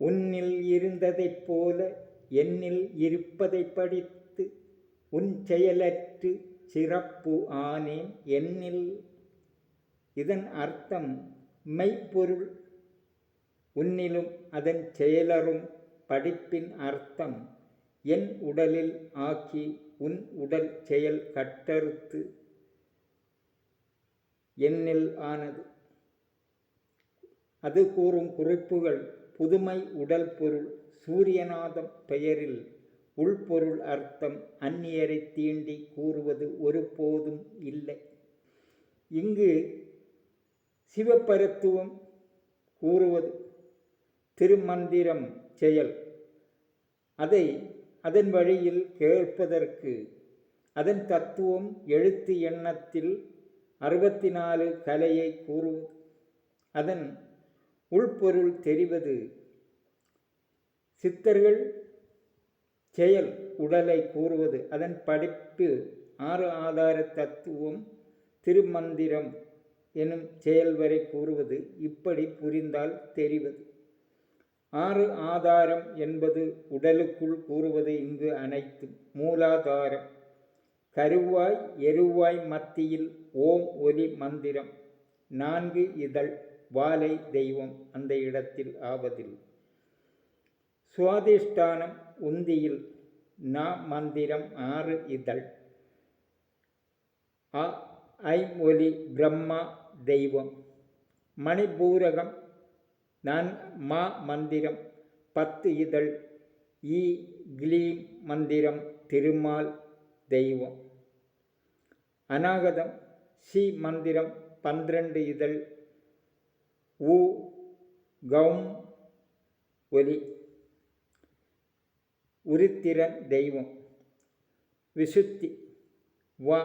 உன்னில் இருந்ததைப் போல என்னில் இருப்பதை படித்து உன் செயலற்று சிறப்பு ஆனேன் என்னில். இதன் அர்த்தம் மெய்ப்பொருள் உன்னிலும் அதன் செயலரும் படிப்பின் அர்த்தம் என் உடலில் ஆக்கி உன் உடல் செயல் கட்டறுத்து என்னில் ஆனது. அது கூறும் குறிப்புகள் புதுமை உடல் பொருள் சூரியநாதம் பெயரில் உள்பொருள் அர்த்தம் அந்நியரை தீண்டி கூறுவது ஒருபோதும் இல்லை. இங்கு சிவபரத்துவம் கூறுவது திருமந்திரம் செயல். அதை அதன் வழியில் கேட்பதற்கு அதன் தத்துவம் எழுத்து எண்ணத்தில் 64 கலையை கூறுவது. அதன் உள்பொருள் தெரிவது சித்தர்கள் செயல் உடலை கூறுவது. அதன் படிப்பு 6 ஆதார தத்துவம் திருமந்திரம் எனும் செயல் வரை கூறுவது. இப்படி புரிந்தால் தெரிவது 6 ஆதாரம் என்பது உடலுக்குள் கூறுவது. இங்கு அனைத்தும் மூலாதாரம் கருவாய் எருவாய் மத்தியில் ஓம் ஒலி மந்திரம் 4 இதழ் வாலை தெய்வம் அந்த இடத்தில் ஆவதில். சுவாதிஷ்டானம் உந்தியில் நா மந்திரம் 6 இதழ் ஐமொழி பிரம்மா தெய்வம். மணிபூரகம் நான் மா மந்திரம் 10 இதழ் ஈ க்ளீம் மந்திரம் திருமால் தெய்வம். அநாகதம் சி மந்திரம் 12 இதழ் ஊ கௌம் ஒலி உருத்திரன் தெய்வம். விசுத்தி வா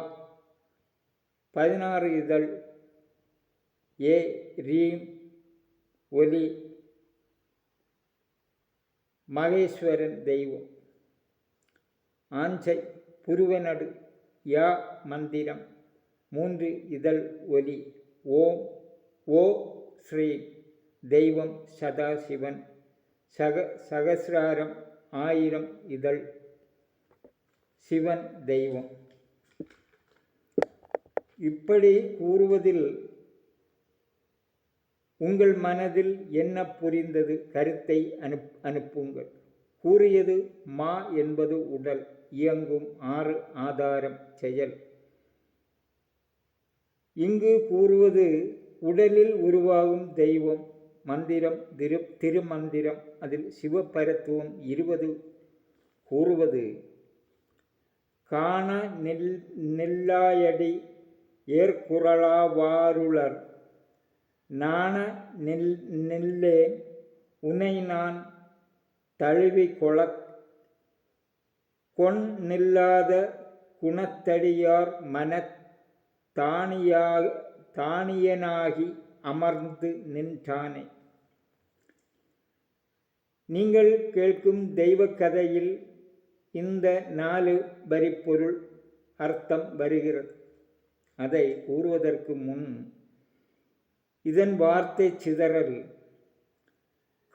16 இதழ் ஏ ரீம் ஒலி மகேஸ்வரன் தெய்வம். ஆஞ்சை புருவனடு யா மந்திரம் 3 இதழ் ஒலி ஓம் ஓ ஸ்ரீ தெய்வம் சதாசிவன். சகசிராரம் 1000 இதழ் சிவன் தெய்வம். இப்படி கூறுவதில் உங்கள் மனதில் என்ன புரிந்தது கருத்தை அனுப்புங்கள். கூறியது மா என்பது உடல் இயங்கும் 6 ஆதாரம் செயல். இங்கு கூறுவது உடலில் உருவாகும் தெய்வம் மந்திரம் திருமந்திரம். அதில் சிவபரத்துவம் 20 கூறுவது காண நில்லாயடி ஏற்குறளாவாருளர் நாண நில்லேன் உனை நான் தழுவி கொண் நில்லாத குணத்தடியார் மனத் தானியனாகி அமர்ந்து நின்றானே. நீங்கள் கேட்கும் தெய்வ கதையில் இந்த 4 வரி பொருள் அர்த்தம் வருகிறது. அதை கூறுவதற்கு முன் இதன் வார்த்தை சிதறல்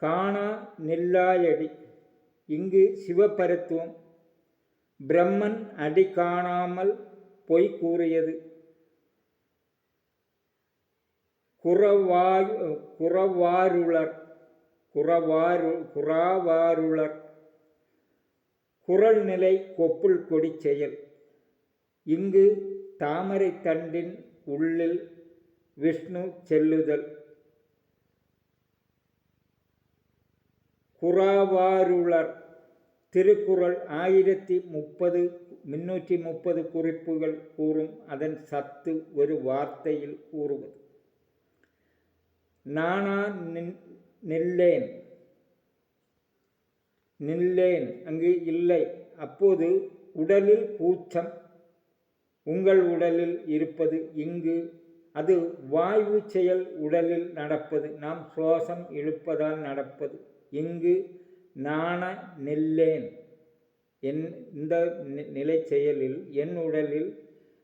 காணா நில்லாயடி. இங்கு சிவபரத்துவம் பிரம்மன் அடி காணாமல் பொய் கூறியது. குறாவாருளர் குறள் நிலை கொப்புள் கொடி செயல். இங்கு தாமரை தண்டின் உள்ளில் விஷ்ணு செல்லுதல். குறாவாருளர் திருக்குறள் 1330 குறிப்புகள் கூறும். அதன் சத்து ஒரு வார்த்தையில் கூறுவது நானா நில்லேன் அங்கு இல்லை. அப்போது உடலில் கூச்சம் உங்கள் உடலில் இருப்பது. இங்கு அது வாயு செயல் உடலில் நடப்பது. நாம் சுவாசம் இழுப்பதால் நடப்பது. இங்கு நாண நில்லேன் இந்த நிலை செயலில் என் உடலில்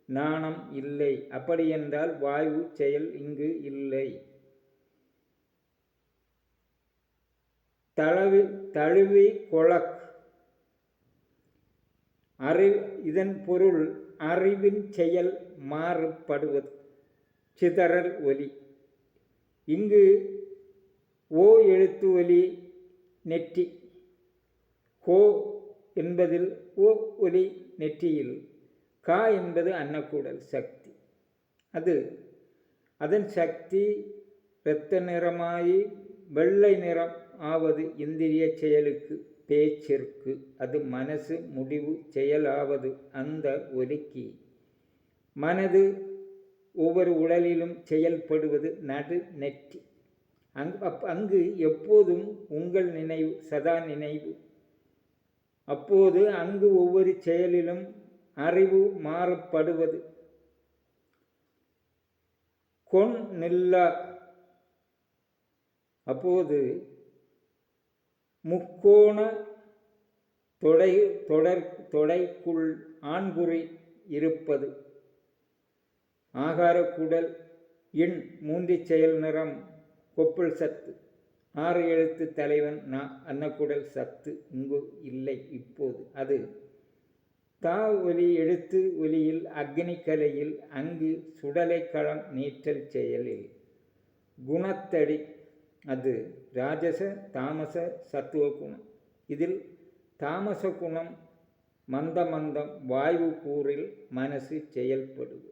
நாணம் இல்லை. அப்படியென்றால் வாயு செயல் இங்கு இல்லை. தழுவி கொளக். இதன் பொருள் அறிவின் செயல் மாறுபடுவது. சிதறல் ஒலி. இங்கு ஓ எழுத்து ஒலி நெற்றி. கோ என்பதில் ஓ ஒலி நெற்றியில். கா என்பது அன்னக்கூடல் சக்தி. அதன் சக்தி இரத்த நிறமாயி வெள்ளை நிறம் ஆவது இந்திரிய செயலுக்கு, பேச்சிற்கு. அது மனசு முடிவு செயலாவது அந்த ஒலிக்கு. மனது ஒவ்வொரு உடலிலும் செயல்படுவது நடு நெற்றி. அங்கு எப்போதும் உங்கள் நினைவு, சதா நினைவு. அப்போது அங்கு ஒவ்வொரு செயலிலும் அறிவு மாறுபடுவது. கொன் நில்லா. அப்போது முக்கோண தொடைக்குள் ஆண்குறி இருப்பது. ஆகார குடல் இன் மூன்றிச் செயல் நிறம் கொப்புள் சத்து. 6 எழுத்து தலைவன் அன்னக்குடல் சத்து இங்கு இல்லை இப்போது. அது தா ஒலி எழுத்து ஒலியில் அக்னி கலையில். அங்கு சுடலை களம் நீற்றல் செயலில். குணத்தடி. அது ராஜச தாமச சத்துவ குணம். இதில் தாமச குணம் மந்தம் வாயு கூறில் மனசு செயல்படுவது.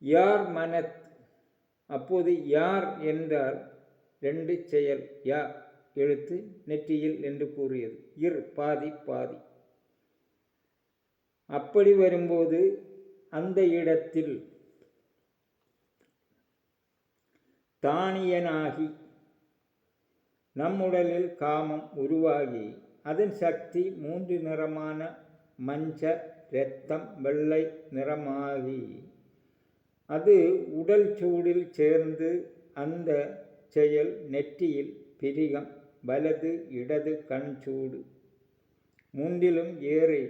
யார் மனத். அப்போது யார் என்றால் 2 செயல். யா எழுத்து நெற்றியில் என்று கூறியது. பாதி பாதி. அப்படி வரும்போது அந்த இடத்தில் தானியனாகி நம்முடலில் காமம் உருவாகி அதன் சக்தி 3 நிறமான மஞ்ச, இரத்தம், வெள்ளை நிறமாகி அது உடல் சூடில் சேர்ந்து அந்த செயல் நெற்றியில் பிரிகம், வலது இடது கண் சூடு 3லும் ஏறி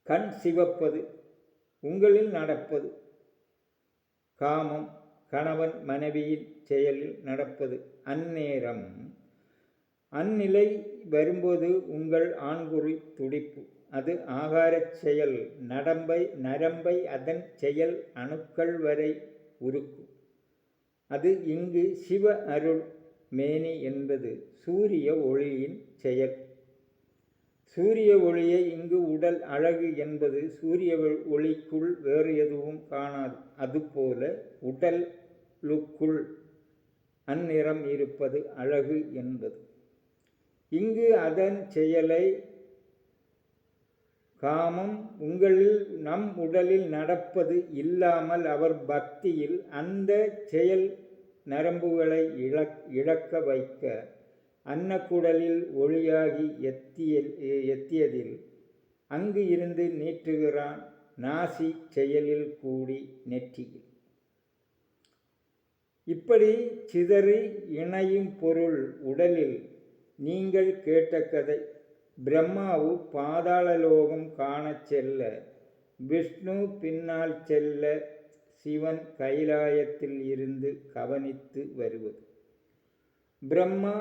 கண் சிவப்பது. உங்களில் நடப்பது காமம், கணவன் மனைவியின் செயலில் நடப்பது. அந்நேரம் அந்நிலை வரும்போது உங்கள் ஆண்குறி துடிப்பு. அது ஆகாரச் செயல் நரம்பை அதன் செயல் அணுக்கள் வரை உருக்கும். அது இங்கு சிவ அருள் மேனி என்பது சூரிய ஒளியின் செயல். சூரிய ஒளியை இங்கு உடல் அழகு என்பது சூரிய ஒளிக்குள் வேறு எதுவும் காணாது. அதுபோல உடலுக்குள் அந்நிறம் இருப்பது அழகு என்பது. இங்கு அதன் செயலை காமம் உங்களில் நம் உடலில் நடப்பது இல்லாமல் அவர் பக்தியில் அந்த செயல் நரம்புகளை இழக்க வைக்க அன்னக்குடலில் ஒளியாகி எத்தியதில் அங்கு இருந்து நீட்டுகிறான் நாசி செயலில் கூடி நெற்றியில். இப்படி சிதறி இணையும் பொருள் உடலில். நீங்கள் கேட்ட கதை. பிரம்மாவு பாதாளலோகம் காணச் செல்ல, விஷ்ணு பின்னால் செல்ல, சிவன் கைலாயத்தில் இருந்து கவனித்து வருவது. பிரம்மா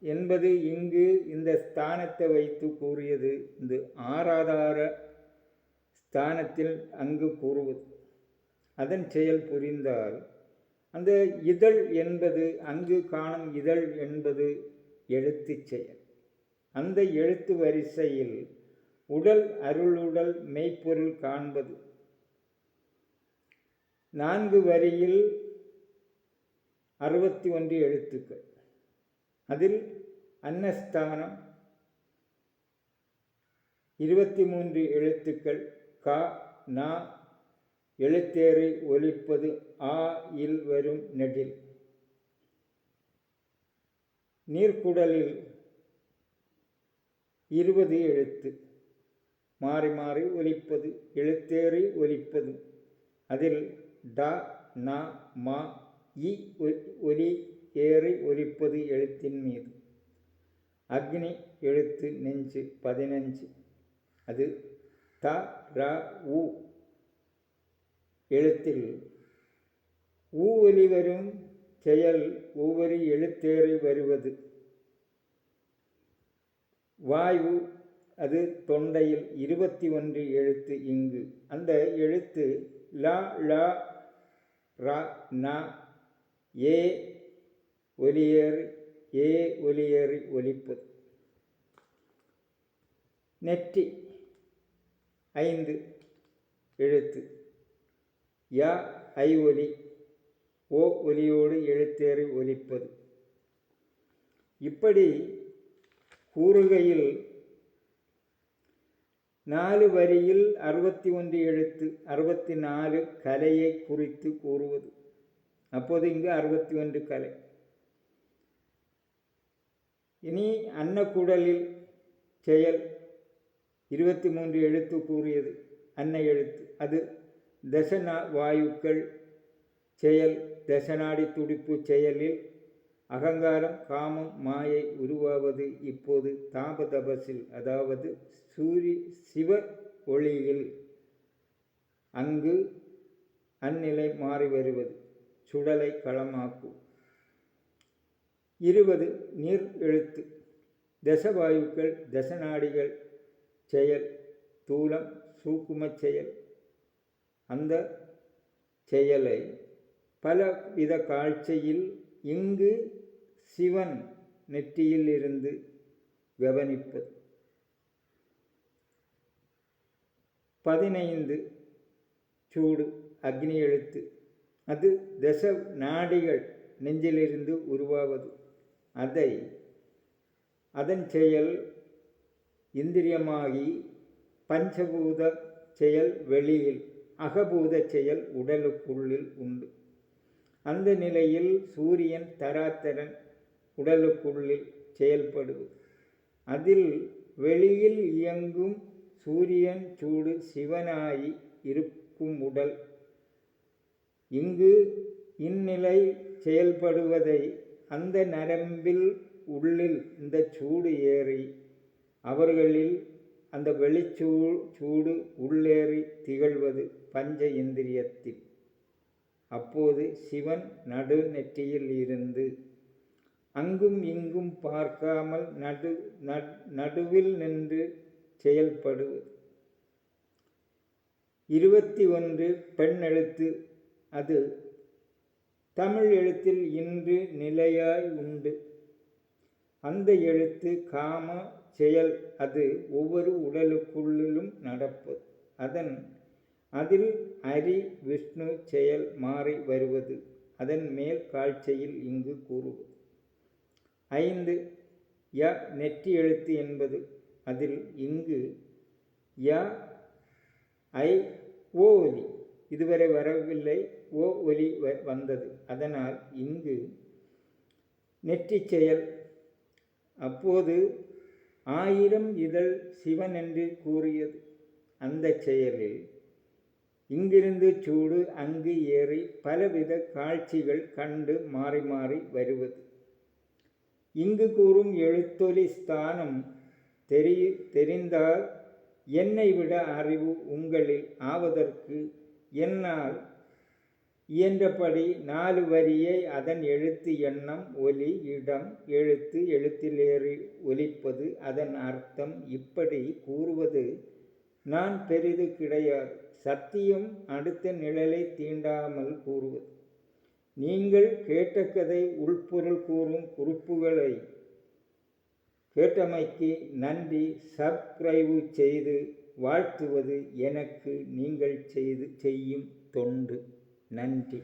என்பது இங்கு இந்த ஸ்தானத்தை வைத்து கூறியது. இந்த ஆராதார ஸ்தானத்தில் அங்கு கூறுவது. அதன் செயல் புரிந்தால் அந்த இதழ் என்பது அங்கு காணும் இதழ் என்பது எழுத்து செயல். அந்த எழுத்து வரிசையில் உடல் அருளுடல் மெய்ப்பொருள் காண்பது. 4 வரியில் 61 எழுத்துக்கள். அதில் அன்னஸ்தானம் 23 எழுத்துக்கள். கா நா எழுத்தேறி ஒலிப்பது ஆ இல் வரும் நெடில். நீர்க்குடலில் 20 எழுத்து மாறி மாறி ஒலிப்பது, எழுத்தேறி ஒலிப்பது. அதில் ட ந ம இ ஒலி ஏறி ஒலிப்பது எழுத்தின் மீது. அக்னி எழுத்து நெஞ்சு 15. அது த ர உ எழுத்தில் ஊ ஒலி வரும் செயல் ஒவ்வொரு எழுத்தேறி வருவது. வாயு அது தொண்டையில் 21 எழுத்து. இங்கு அந்த எழுத்து லா லா ரா நா ஏ ஒலியேறி ஒலிப்பது. நெற்றி 5 எழுத்து. யா ஐ ஒலி ஓ ஒலியோடு எழுத்தேறி ஒலிப்பது. இப்படி கூறுகையில் 4 வரியில் 61 எழுத்து, 64 கலையை குறித்து கூறுவது. அப்போது இங்கு 61 கலை. இனி அன்னக்குடலில் செயல் 23 எழுத்து கூறியது. அன்ன எழுத்து அது தசனா வாயுக்கள் செயல். தசநாடி துடிப்பு செயலில் அகங்காரம், காமம், மாயை உருவாவது. இப்போது தாபதபசில், அதாவது சிவ ஒளியில் அங்கு அந்நிலை மாறி வருவது. சுடலை களமாக்கும். 20 நீர் எழுத்து. தசவாயுக்கள் தசநாடிகள் செயல். தூலம் சூக்கும செயல். அந்த செயலை பலவித காட்சியில் இங்கு சிவன் நெற்றியில் இருந்து கவனிப்பது. 15 சூடு அக்னி எழுத்து. அது தச நாடிகள் நெஞ்சிலிருந்து உருவாவது. அதன் செயல் இந்திரியமாகி பஞ்சபூத செயல் வெளியில், அகபூத செயல் உடலுக்குள்ளில் உண்டு. அந்த நிலையில் சூரியன் தராத்தரன் உடலுக்குள்ளில் செயல்படுவது. அதில் வெளியில் இயங்கும் சூரியன் சூடு சிவனாயி இருக்கும் உடல். இங்கு இந்நிலை செயல்படுவதை அந்த நரம்பில் உள்ளில் இந்த சூடு ஏறி அவர்களில் அந்த வெளிச்சூடு உள்ளேறி திகழ்வது பஞ்ச இந்திரியத்தில். அப்போது சிவன் நடு நெற்றியில் இருந்து அங்கும் இங்கும் பார்க்காமல் நடுவில் நின்று செயல்படுவது. 21 பெண் எழுத்து. அது தமிழ் எழுத்தில் இன்று நிலையாய் உண்டு. அந்த எழுத்து காம செயல். அது ஒவ்வொரு உடலுக்குள்ளிலும் நடப்பது. அதில் ஹரி விஷ்ணு செயல் மாறி வருவது. அதன் மேல் காட்சியில் இங்கு கூறுவது. 5 ய நெற்றி எழுத்து என்பது. அதில் இங்கு ய ஐ ஓ ஒலி இதுவரை வரவில்லை. ஓ ஒலி வந்தது. அதனால் இங்கு நெற்றி செயல். அப்போது 1000 இதழ் சிவன் என்று கூறியது. அந்த செயலில் இங்கிருந்து சூடு அங்கு ஏறி பலவித காட்சிகள் கண்டு மாறி மாறி வருவது. இங்கு கூறும் எழுத்தொலி ஸ்தானம் தெரிந்தால் என்னை விட அறிவு உங்களில் ஆவதற்கு என்னால் இயன்றபடி 4 வரியை அதன் எழுத்து எண்ணம் ஒலி இடம் எழுத்து எழுத்திலேறி ஒலிப்பது. அதன் அர்த்தம் இப்படி கூறுவது நான் பெரிது கிடையாது. சத்தியம் அடுத்த நிழலை தீண்டாமல் கூறுவது. நீங்கள் கேட்ட கதை உள்பொருள் கூறும் குறிப்புகளை கேட்டமைக்கு நன்றி. சப்ஸ்கிரைபு செய்து வாழ்த்துவது எனக்கு நீங்கள் செய்யும் தொண்டு. நன்றி.